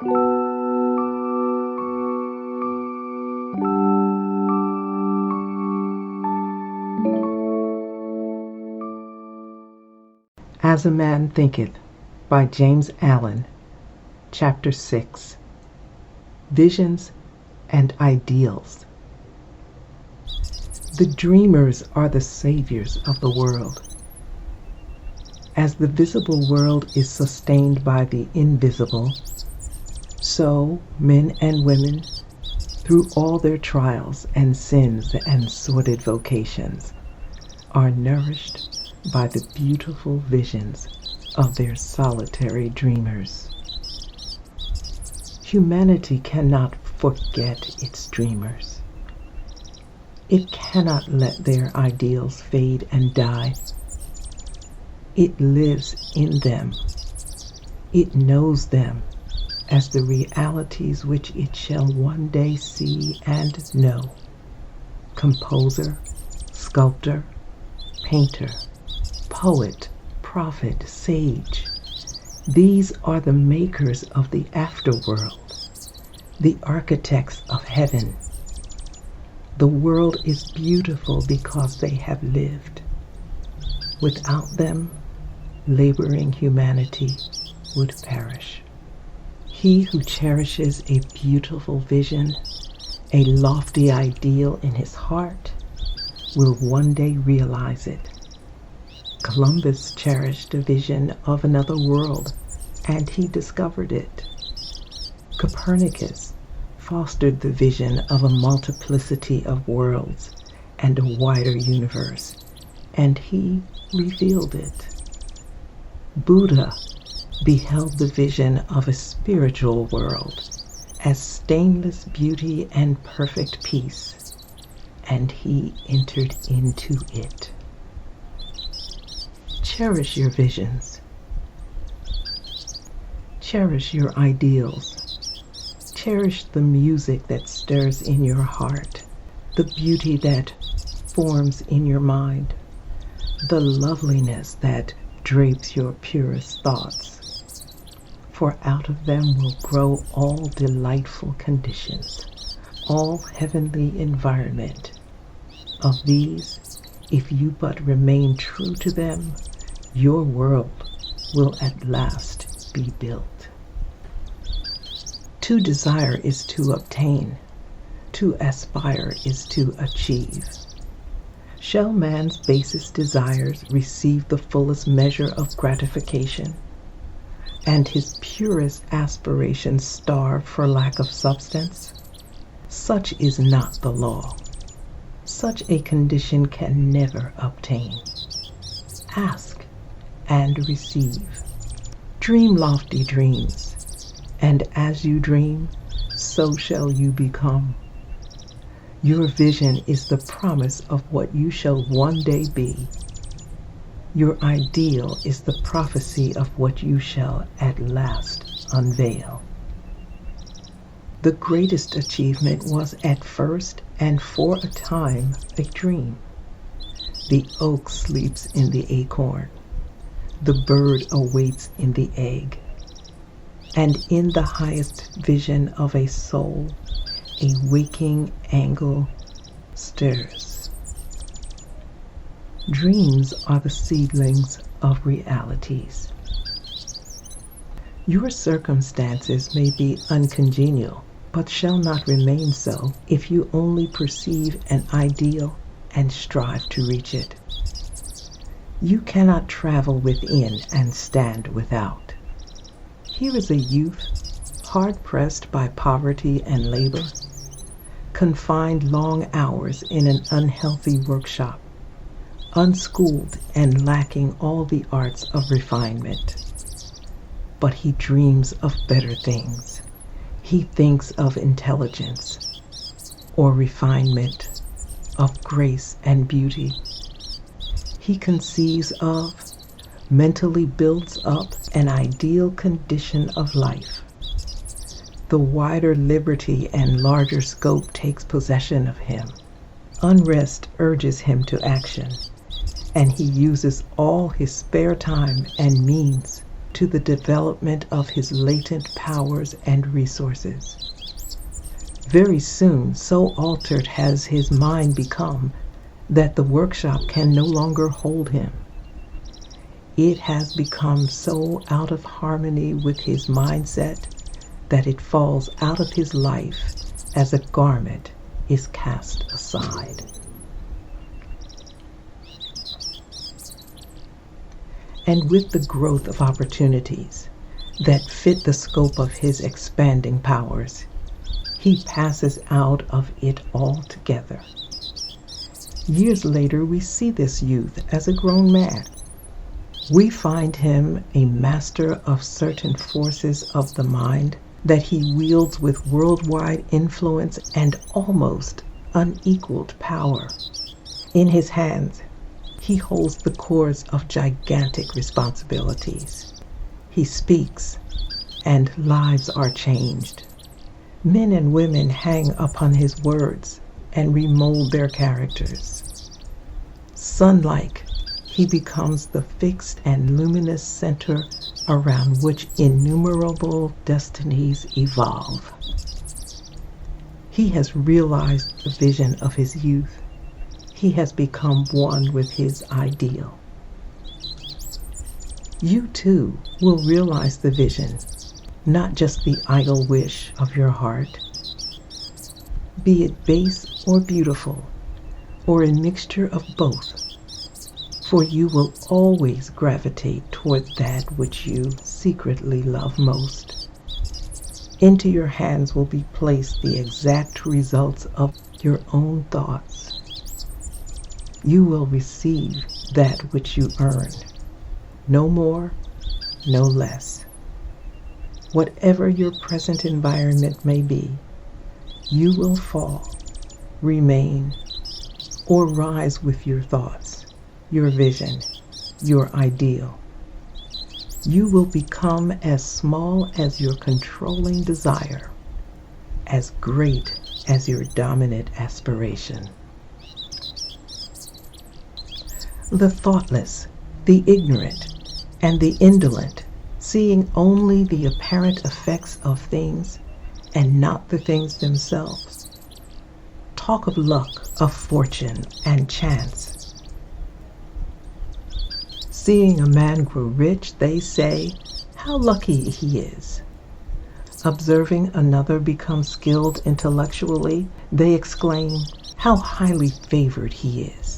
As a Man Thinketh by James Allen, Chapter 6, Visions and Ideals. The dreamers are the saviors of the world. As the visible world is sustained by the invisible, so men and women, through all their trials and sins and sordid vocations, are nourished by the beautiful visions of their solitary dreamers. Humanity cannot forget its dreamers. It cannot let their ideals fade and die. It lives in them. It knows them as the realities which it shall one day see and know. Composer, sculptor, painter, poet, prophet, sage. These are the makers of the afterworld, the architects of heaven. The world is beautiful because they have lived. Without them, laboring humanity would perish. He who cherishes a beautiful vision, a lofty ideal in his heart, will one day realize it. Columbus cherished a vision of another world, and he discovered it. Copernicus fostered the vision of a multiplicity of worlds and a wider universe, and he revealed it. Buddha beheld the vision of a spiritual world as stainless beauty and perfect peace, and he entered into it. Cherish your visions. Cherish your ideals. Cherish the music that stirs in your heart, the beauty that forms in your mind, the loveliness that drapes your purest thoughts. For out of them will grow all delightful conditions, all heavenly environment. Of these, if you but remain true to them, your world will at last be built. To desire is to obtain. To aspire is to achieve. Shall man's basest desires receive the fullest measure of gratification, and his purest aspirations starve for lack of substance? Such is not the law. Such a condition can never obtain. Ask and receive. Dream lofty dreams, and as you dream, so shall you become. Your vision is the promise of what you shall one day be. Your ideal is the prophecy of what you shall at last unveil. The greatest achievement was at first and for a time a dream. The oak sleeps in the acorn. The bird awaits in the egg. And in the highest vision of a soul, a waking angle stirs. Dreams are the seedlings of realities. Your circumstances may be uncongenial, but shall not remain so if you only perceive an ideal and strive to reach it. You cannot travel within and stand without. Here is a youth, hard-pressed by poverty and labor, confined long hours in an unhealthy workshop, unschooled and lacking all the arts of refinement. But he dreams of better things. He thinks of intelligence or refinement, of grace and beauty. He conceives of, mentally builds up an ideal condition of life. The wider liberty and larger scope takes possession of him. Unrest urges him to action, and he uses all his spare time and means to to the development of his latent powers and resources. Very soon, so altered has his mind become that the workshop can no longer hold him. It has become so out of harmony with his mindset that it falls out of his life as a garment is cast aside. And with the growth of opportunities that fit the scope of his expanding powers, he passes out of it altogether. Years later, we see this youth as a grown man. We find him a master of certain forces of the mind that he wields with worldwide influence and almost unequaled power. In his hands, he holds the cords of gigantic responsibilities. He speaks, and lives are changed. Men and women hang upon his words and remold their characters. Sun-like, he becomes the fixed and luminous center around which innumerable destinies evolve. He has realized the vision of his youth. He has become one with his ideal. You too will realize the vision, not just the idle wish of your heart. Be it base or beautiful, or a mixture of both, for you will always gravitate toward that which you secretly love most. Into your hands will be placed the exact results of your own thoughts. You will receive that which you earn, no more, no less. Whatever your present environment may be, you will fall, remain, or rise with your thoughts, your vision, your ideal. You will become as small as your controlling desire, as great as your dominant aspiration. The thoughtless, the ignorant, and the indolent, seeing only the apparent effects of things and not the things themselves, talk of luck, of fortune, and chance. Seeing a man grow rich, they say, how lucky he is. Observing another become skilled intellectually, they exclaim, how highly favored he is.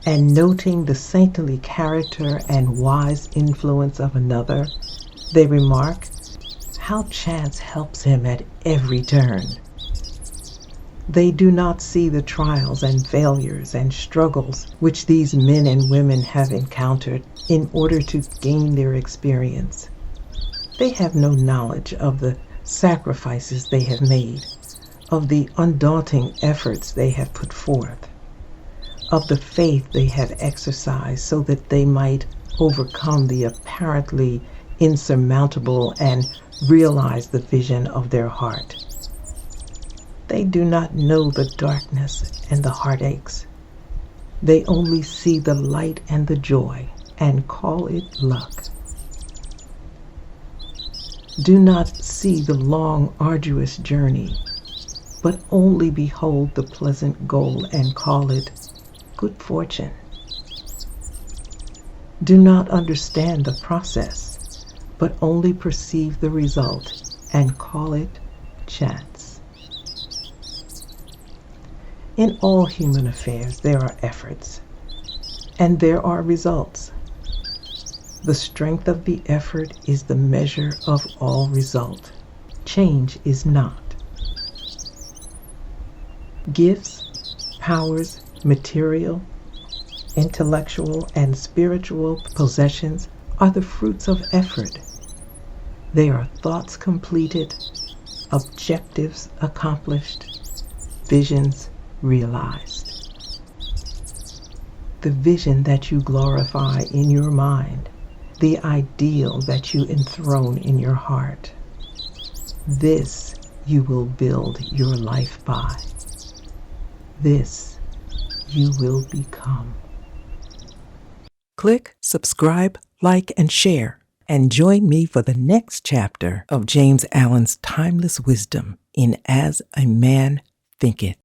And noting the saintly character and wise influence of another, they remark, how chance helps him at every turn. They do not see the trials and failures and struggles which these men and women have encountered in order to gain their experience. They have no knowledge of the sacrifices they have made, of the undaunting efforts they have put forth, of the faith they have exercised so that they might overcome the apparently insurmountable and realize the vision of their heart. They do not know the darkness and the heartaches. They only see the light and the joy and call it luck. Do not see the long, arduous journey, but only behold the pleasant goal and call it good fortune. Do not understand the process, but only perceive the result and call it chance. In all human affairs, there are efforts, and there are results. The strength of the effort is the measure of all result. Change is not. Gifts, powers, material, intellectual, and spiritual possessions are the fruits of effort. They are thoughts completed, objectives accomplished, visions realized. The vision that you glorify in your mind, the ideal that you enthrone in your heart, this you will build your life by. This you will become. Click, subscribe, like, and share. and join me for the next chapter of James Allen's timeless wisdom in As a Man Thinketh.